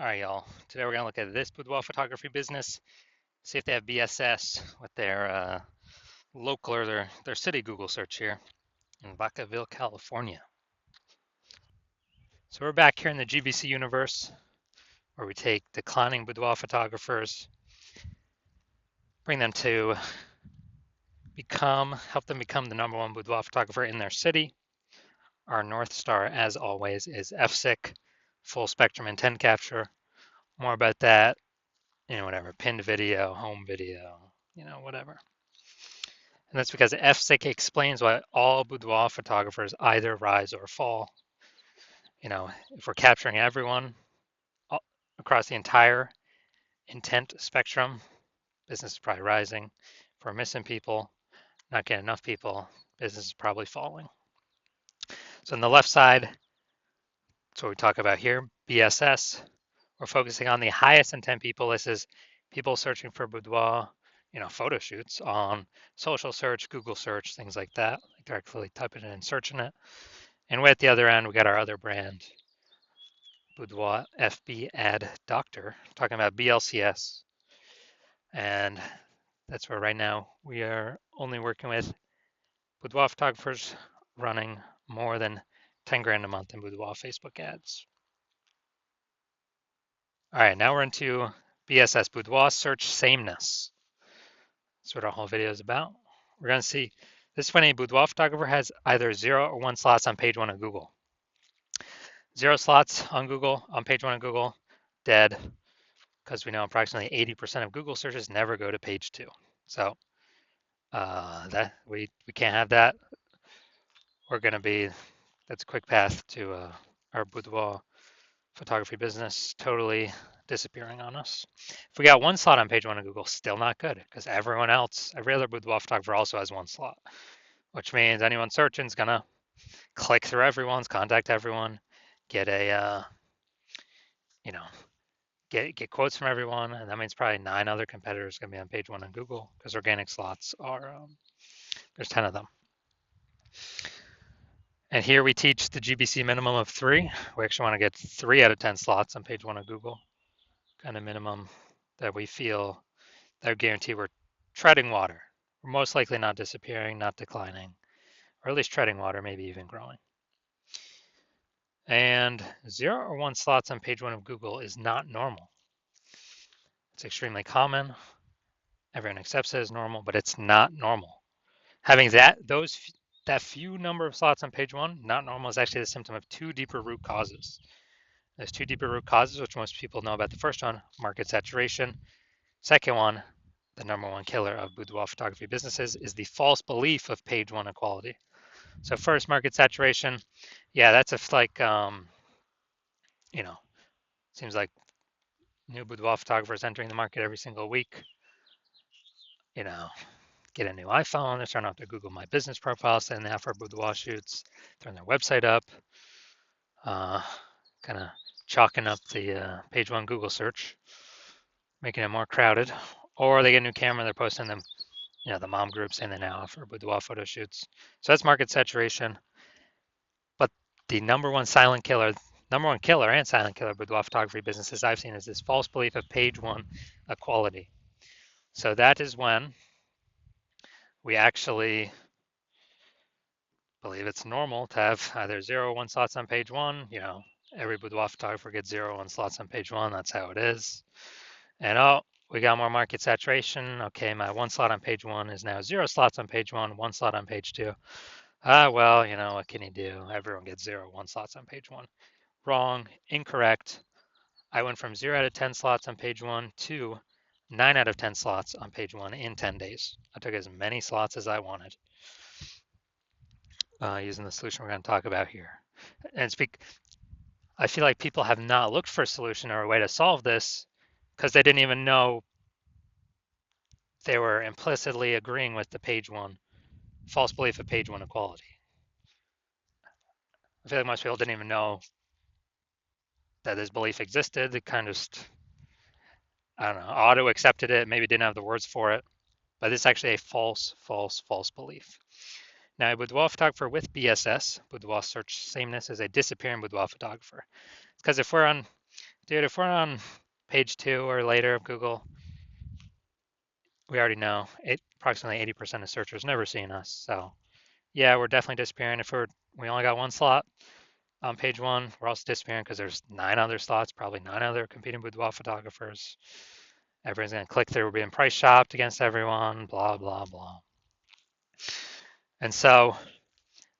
All right, y'all. Today we're gonna look at this boudoir photography business, see if they have BSS with their local or their city Google search here in Vacaville, California. So we're back here in the GBC universe, where we take declining boudoir photographers, bring them to help them become the #1 boudoir photographer in their city. Our North Star, as always, is FSIC, full spectrum intent capture. More about that, whatever, pinned video, home video, whatever. And that's because FSIC explains why all boudoir photographers either rise or fall. If we're capturing everyone across the entire intent spectrum, business is probably rising. If we're missing people, not getting enough people, business is probably falling. So on the left side, that's what we talk about here, BSS. We're focusing on the highest intent people. This is people searching for boudoir, photo shoots on social search, Google search, things like that, like directly typing it in and searching it. And way at the other end, we got our other brand, Boudoir FB Ad Doctor, talking about BLCS. And that's where right now we are only working with boudoir photographers running more than 10 grand a month in boudoir Facebook ads. All right, now we're into BSS, boudoir search sameness. That's what our whole video is about. We're going to see this is when a boudoir photographer has either 0 or 1 slots on page 1 of Google. 0 slots on Google, on page 1 of Google, dead, because we know approximately 80% of Google searches never go to page 2. So that we can't have that. That's a quick path to our boudoir photography business totally disappearing on us. If we got 1 slot on page 1 of Google, still not good, because every other boudoir photographer also has 1 slot, which means anyone searching is gonna click through everyone's, contact everyone, get a get quotes from everyone, and that means probably 9 other competitors gonna be on page 1 on Google, because organic slots are there's 10 of them. And here we teach the GBC minimum of 3. We actually want to get 3 out of 10 slots on page 1 of Google, kind of minimum that we feel that would guarantee we're treading water. We're most likely not disappearing, not declining, or at least treading water, maybe even growing. And 0 or 1 slots on page 1 of Google is not normal. It's extremely common. Everyone accepts it as normal, but it's not normal. Having that few number of slots on page 1, not normal, is actually the symptom of 2 deeper root causes. There's 2 deeper root causes, which most people know about. The first one, market saturation. Second one, the #1 killer of boudoir photography businesses, is the false belief of page 1 equality. So first, market saturation. Yeah, that's seems like new boudoir photographers entering the market every single week. Get a new iPhone, they're starting off their Google My Business profile, saying they have for boudoir shoots, throwing their website up, kind of chalking up the page 1 Google search, making it more crowded. Or they get a new camera, they're posting them, the mom group saying they now offer boudoir photo shoots. So that's market saturation. But the number one killer and silent killer boudoir photography businesses I've seen is this false belief of page 1 equality. So that is when we actually believe it's normal to have either 0 or 1 slots on page 1. Every boudoir photographer gets 0 or 1 slots on page 1. That's how it is. And we got more market saturation. Okay, my 1 slot on page 1 is now 0 slots on page 1, 1 slot on page 2. Well, what can you do? Everyone gets 0, 1 slots on page 1. Wrong, incorrect. I went from 0 out of 10 slots on page 1 to 9 out of 10 slots on page 1 in 10 days. I took as many slots as I wanted using the solution we're going to talk about here. And I feel like people have not looked for a solution or a way to solve this because they didn't even know they were implicitly agreeing with the page 1 false belief of page 1 equality. I feel like most people didn't even know that this belief existed. They kind of just, auto accepted it, maybe didn't have the words for it, but it's actually a false belief. Now, a boudoir photographer with BSS, boudoir search sameness, is a disappearing boudoir photographer. Because if we're on Dude, if we're on page 2 or later of Google, we already know approximately 80% of searchers never seen us. So yeah, we're definitely disappearing. If we only got one slot on page 1, we're also disappearing because there's 9 other slots, probably 9 other competing boudoir photographers. Everyone's gonna click through. We're being price shopped against everyone. Blah blah blah. And so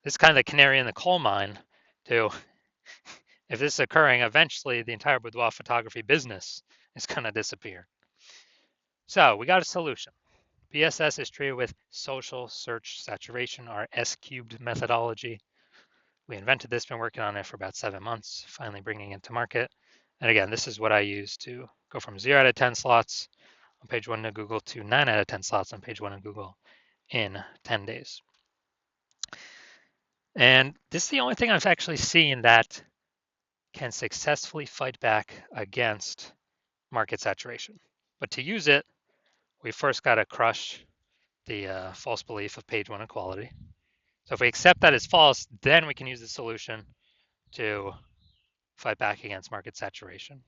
this is kind of the canary in the coal mine. To if this is occurring, eventually the entire boudoir photography business is gonna disappear. So we got a solution. BSS is treated with social search saturation, our S cubed methodology. We invented this, been working on it for about 7 months, finally bringing it to market. And again, this is what I use to go from 0 out of 10 slots on page 1 of Google to 9 out of 10 slots on page 1 of Google in 10 days. And this is the only thing I've actually seen that can successfully fight back against market saturation. But to use it, we first got to crush the false belief of page 1 equality. So if we accept that as false, then we can use the solution to fight back against market saturation.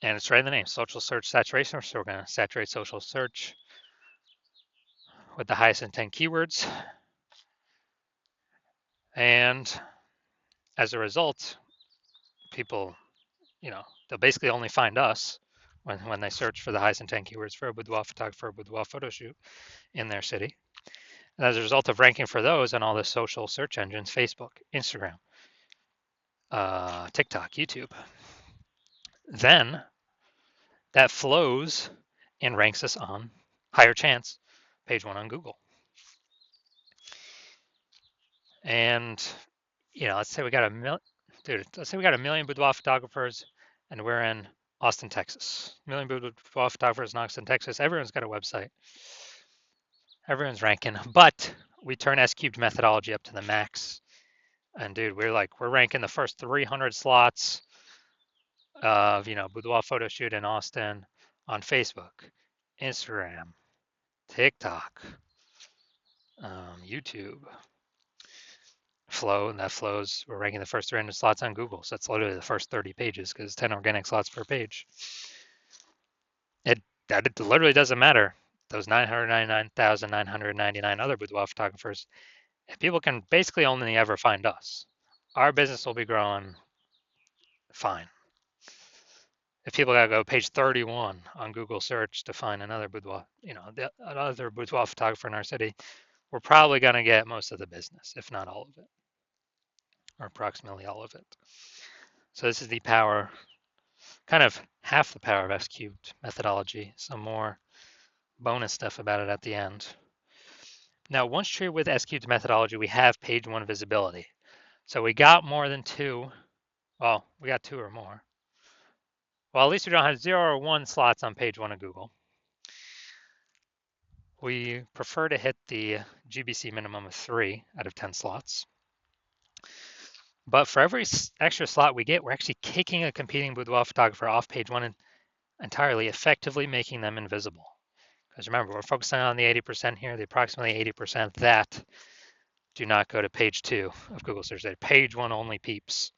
And it's right in the name, social search saturation. So we're going to saturate social search with the highest intent keywords. And as a result, people, they'll basically only find us when they search for the highest intent keywords for a boudoir photographer, a boudoir photo shoot in their city. And as a result of ranking for those on all the social search engines, Facebook, Instagram, TikTok, YouTube, then that flows and ranks us on higher chance page 1 on Google. And let's say we got a million boudoir photographers and we're in Austin, Texas. A million boudoir photographers in Austin, Texas. Everyone's got a website. Everyone's ranking, but we turn S cubed methodology up to the max. And dude, we're ranking the first 300 slots of, boudoir photo shoot in Austin on Facebook, Instagram, TikTok, YouTube, Flow, and that flows. We're ranking the first 300 slots on Google. So that's literally the first 30 pages because 10 organic slots per page. It literally doesn't matter. Those 999,999 other boudoir photographers, if people can basically only ever find us, our business will be growing fine. If people gotta go page 31 on Google search to find another boudoir, another boudoir photographer in our city, we're probably gonna get most of the business, if not all of it, or approximately all of it. So this is the power, kind of half the power of S cubed methodology. Some more bonus stuff about it at the end. Now, once treated with S cubed methodology, we have page 1 visibility. So we got more than 2. Well, we got 2 or more. Well, at least we don't have 0 or 1 slots on page 1 of Google. We prefer to hit the GBC minimum of 3 out of 10 slots. But for every extra slot we get, we're actually kicking a competing boudoir photographer off page 1 entirely, effectively making them invisible. Because remember, we're focusing on the 80% here, the approximately 80% that do not go to page 2 of Google search. They're page 1 only peeps.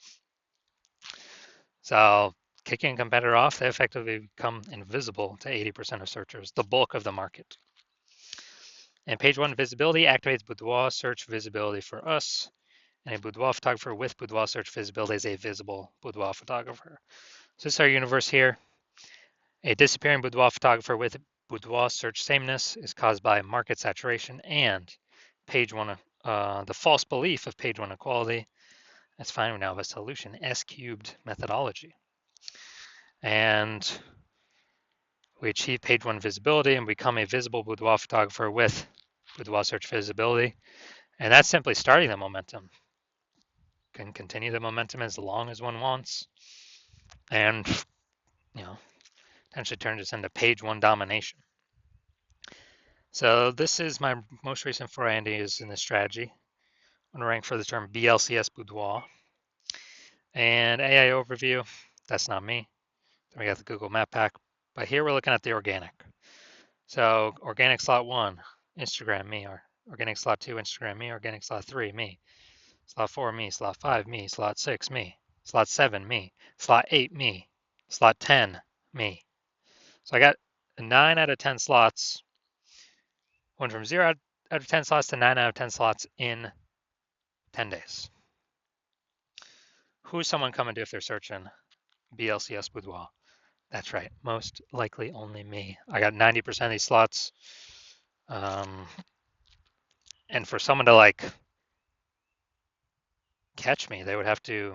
So kicking a competitor off, they effectively become invisible to 80% of searchers, the bulk of the market. And page 1 visibility activates boudoir search visibility for us. And a boudoir photographer with boudoir search visibility is a visible boudoir photographer. So this is our universe here. A disappearing boudoir photographer with boudoir search sameness is caused by market saturation and page 1, the false belief of page 1 equality. That's fine. We now have a solution, S cubed methodology. And we achieve page 1 visibility and become a visible boudoir photographer with boudoir search visibility. And that's simply starting the momentum. Can continue the momentum as long as one wants. And, potentially turn this into page 1 domination. So this is my most recent foray into using this strategy. I'm going to rank for the term BLCS boudoir. And AI overview, that's not me. Then we got the Google Map Pack. But here we're looking at the organic. So organic slot 1, Instagram, me. Or organic slot 2, Instagram, me. Organic slot 3, me. Slot 4, me. Slot 5, me. Slot 6, me. Slot 7, me. Slot 8, me. Slot 10, me. So I got 9 out of 10 slots, went from 0 out of 10 slots to 9 out of 10 slots in 10 days. Who's someone coming to if they're searching BLCS Boudoir? That's right, most likely only me. I got 90% of these slots. And for someone to like catch me, they would have to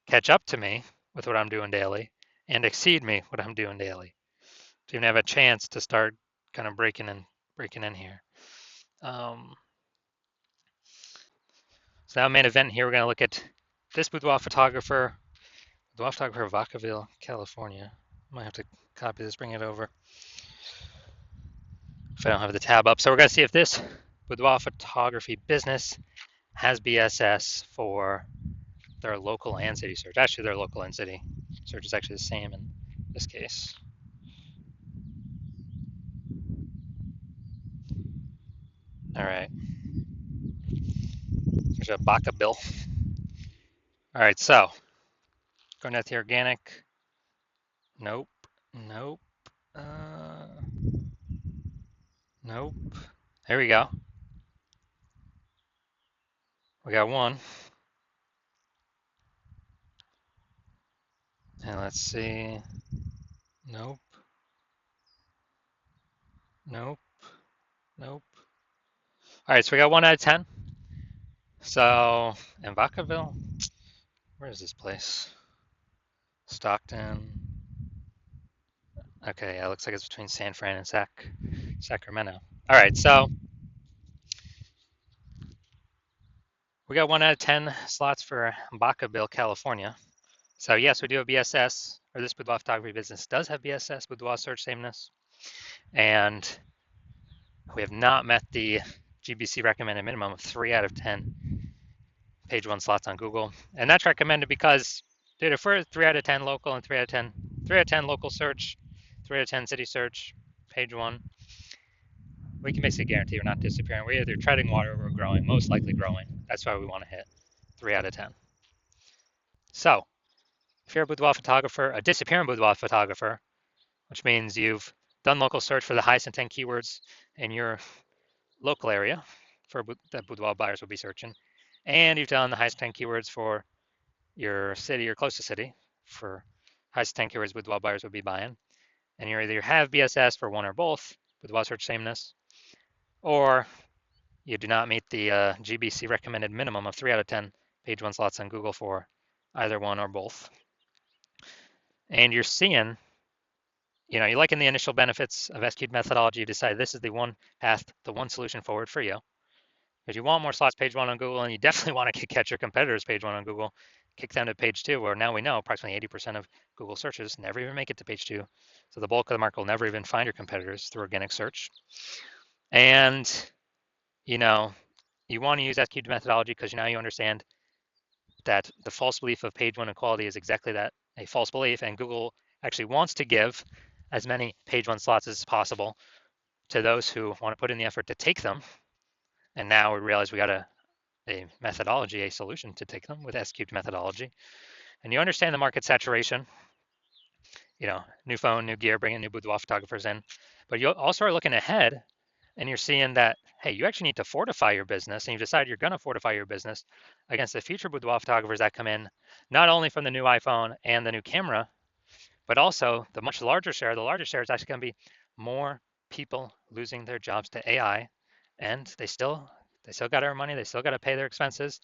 catch up to me with what I'm doing daily and exceed me what I'm doing daily to even have a chance to start kind of breaking in here. So now main event here, we're going to look at this boudoir photographer of Vacaville, California. Might have to copy this, bring it over if I don't have the tab up. So we're going to see if this boudoir photography business has BSS for their local and city search. Actually, their local and city search is actually the same in this case. All right. There's a Vacaville. All right, so going at the organic. Nope. Nope. Nope. There we go. We got one. And let's see. Nope. Nope. Nope. All right, so we got 1 out of 10. So, in Vacaville, where is this place? Stockton. Okay, yeah, it looks like it's between San Fran and Sacramento. All right, so we got 1 out of 10 slots for Vacaville, California. So yes, we do have BSS, or this boudoir photography business does have BSS, boudoir search sameness, and we have not met the GBC recommended minimum of 3 out of 10 page 1 slots on Google. And that's recommended because, dude, if we're 3 out of 10 local and 3 out of 10, 3 out of 10 local search, 3 out of 10 city search, page 1, we can basically guarantee we're not disappearing. We're either treading water or we're growing, most likely growing. That's why we want to hit 3 out of 10. So, if you're a boudoir photographer, a disappearing boudoir photographer, which means you've done local search for the highest intent keywords in your local area for that boudoir buyers will be searching, and you've done the highest intent keywords for your city or close to city for highest intent keywords boudoir buyers would be buying, and you either have BSS for one or both, boudoir search sameness, or you do not meet the GBC recommended minimum of 3 out of 10 page 1 slots on Google for either one or both. And you're seeing, you're liking the initial benefits of SQ'd methodology. You decide this is the one path, the one solution forward for you. Because you want more slots page 1 on Google, and you definitely want to catch your competitors page 1 on Google, kick them to page 2, where now we know approximately 80% of Google searches never even make it to page 2. So the bulk of the market will never even find your competitors through organic search. And, you want to use SQ'd methodology because now you understand that the false belief of page 1 equality is exactly that, a false belief, and Google actually wants to give as many page 1 slots as possible to those who want to put in the effort to take them. And now we realize we got a methodology, a solution to take them with S-cubed methodology. And you understand the market saturation, new phone, new gear, bringing new boudoir photographers in. But you also are looking ahead and you're seeing that, hey, you actually need to fortify your business, and you decide you're going to fortify your business against the future boudoir photographers that come in, not only from the new iPhone and the new camera, but also the much larger share. The larger share is actually going to be more people losing their jobs to AI, and they still got to earn money. They still got to pay their expenses,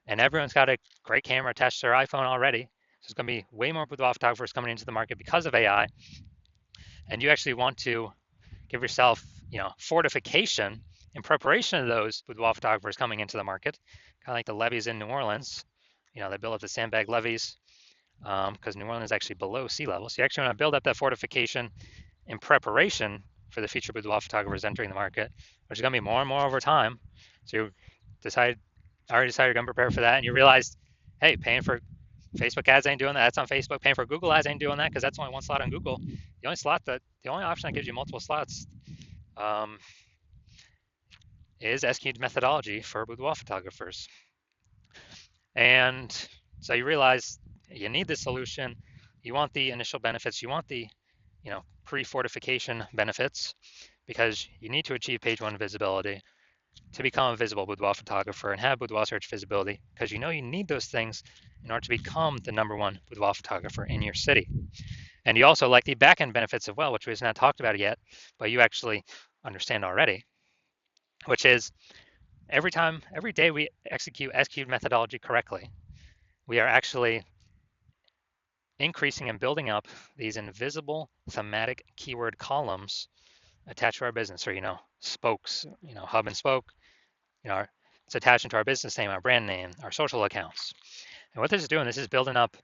and everyone's got a great camera attached to their iPhone already. So it's going to be way more boudoir photographers coming into the market because of AI, and you actually want to give yourself, fortification in preparation of those boudoir photographers coming into the market, kind of like the levees in New Orleans. They build up the sandbag levees because New Orleans is actually below sea level. So you actually want to build up that fortification in preparation for the future boudoir photographers entering the market, which is going to be more and more over time. So you already decided you're going to prepare for that, and you realize, hey, paying for Facebook ads ain't doing that. That's on Facebook. Paying for Google ads ain't doing that because that's only one slot on Google. The only option that gives you multiple slots is SQ'd methodology for boudoir photographers. And So you realize you need this solution. You want the initial benefits. You want the, pre-fortification benefits because you need to achieve page one visibility to become a visible boudoir photographer and have boudoir search visibility because you need those things in order to become the number one boudoir photographer in your city. And you also like the back end benefits as well, which we've not talked about yet, but you actually understand already, which is every day we execute S-cubed methodology correctly, we are actually increasing and building up these invisible thematic keyword columns attached to our business, or spokes, hub and spoke. It's attached into our business name, our brand name, our social accounts. And what this is doing, this is building up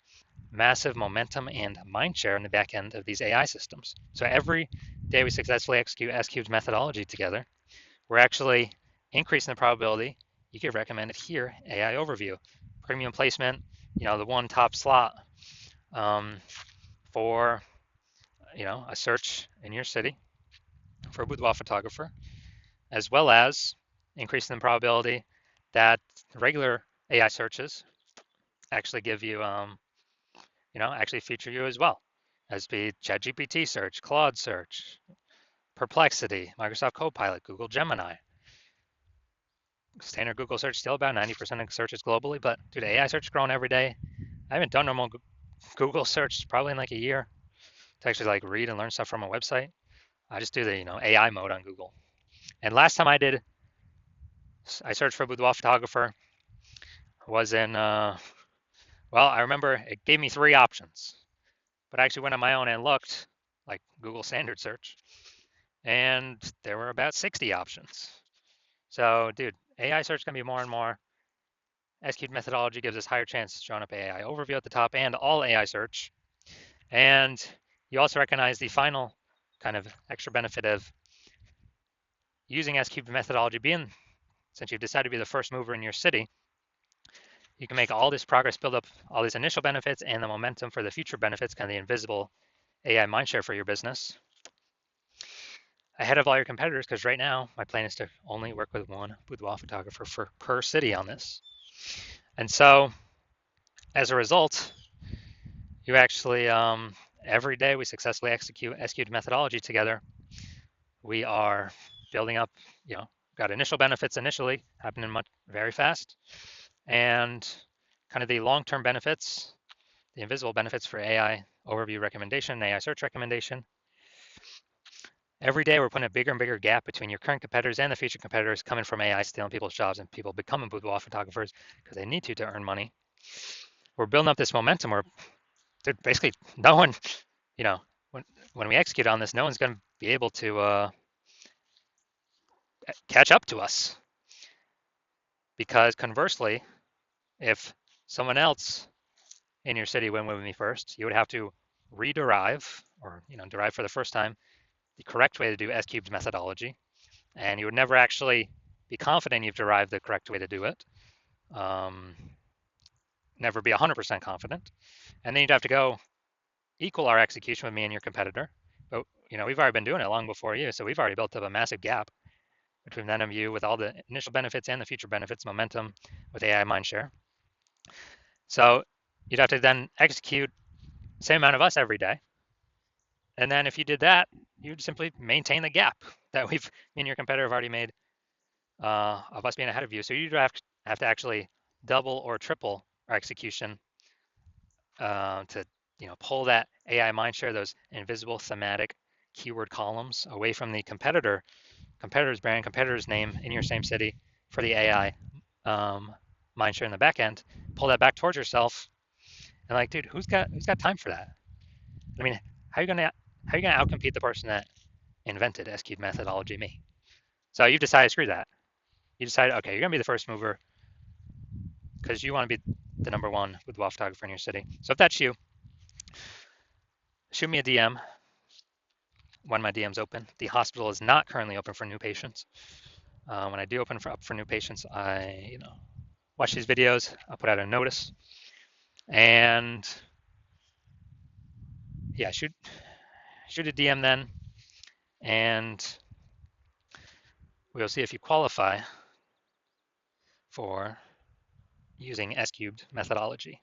massive momentum and mind share in the back end of these AI systems. So every day we successfully execute S-cubed methodology together, we're actually increasing the probability you get recommended here, AI overview, premium placement, the one top slot for a search in your city for a boudoir photographer, as well as increasing the probability that regular AI searches actually give you, actually feature you as well, as be ChatGPT search, Claude search, Perplexity, Microsoft Copilot, Google Gemini. Standard Google search still about 90% of searches globally, but dude, AI search is growing every day. I haven't done normal Google search probably in like a year to actually like read and learn stuff from a website. I just do the AI mode on Google. And last time I searched for boudoir photographer was in I remember it gave me 3 options, but I actually went on my own and looked like Google standard search, and there were about 60 options. So dude, AI search can be more and more. S-cubed methodology gives us higher chances of showing up AI overview at the top and all AI search. And you also recognize the final kind of extra benefit of using S-cubed methodology, being, since you've decided to be the first mover in your city, you can make all this progress, build up all these initial benefits and the momentum for the future benefits, kind of the invisible AI mindshare for your business, ahead of all your competitors, because right now my plan is to only work with one boudoir photographer per city on this. And so as a result, you actually, every day we successfully execute S-cubed methodology together. We are building up, got initial benefits initially happening very fast, and kind of the long-term benefits, the invisible benefits for AI overview recommendation, AI search recommendation. Every day we're putting a bigger and bigger gap between your current competitors and the future competitors coming from AI stealing people's jobs and people becoming boudoir photographers because they need to earn money. We're building up this momentum where basically no one, when we execute on this, no one's going to be able to catch up to us. Because conversely, if someone else in your city went with me first, you would have to rederive or derive for the first time the correct way to do S-cubed methodology, and you would never actually be confident you've derived the correct way to do it. Never be 100% confident, and then you'd have to go equal our execution with me and your competitor. But we've already been doing it long before you, so we've already built up a massive gap between them and you with all the initial benefits and the future benefits, momentum with AI mindshare. So you'd have to then execute the same amount of us every day. And then if you did that, you'd simply maintain the gap that me and your competitor have already made of us being ahead of you. So you'd have to actually double or triple our execution to pull that AI mindshare, those invisible thematic keyword columns away from the competitor's brand, competitor's name in your same city for the AI mindshare in the back end. Pull that back towards yourself, and like, dude, who's got time for that? I mean, how are you gonna outcompete the person that invented S-cubed methodology, me? So you've decided, screw that. You decided, okay, you're gonna be the first mover because you want to be the number one boudoir photographer in your city. So if that's you, shoot me a DM when my DM's open. The hospital is not currently open for new patients. When I do open up for new patients, I watch these videos. I'll put out a notice, and yeah, shoot a DM then, and we'll see if you qualify for using S-cubed methodology.